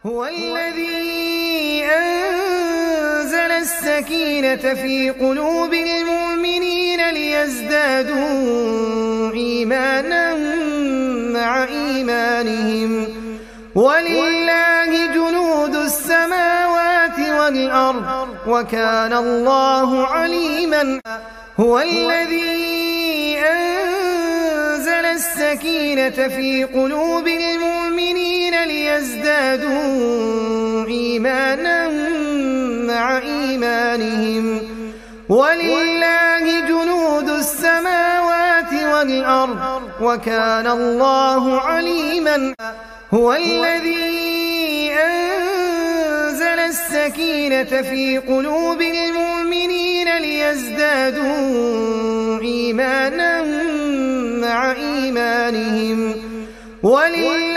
هو الذي أنزل السكينة في قلوب المؤمنين ليزدادوا إيمانا مع إيمانهم ولله جنود السماوات والأرض وكان الله عليما. هو الذي أنزل السكينة في قلوب المؤمنين ليزدادوا إيمانا مع إيمانهم ولله جنود السماوات والأرض وكان الله عليما. هو الذي أنزل السكينة في قلوب المؤمنين ليزدادوا إيمانا مع إيمانهم ولله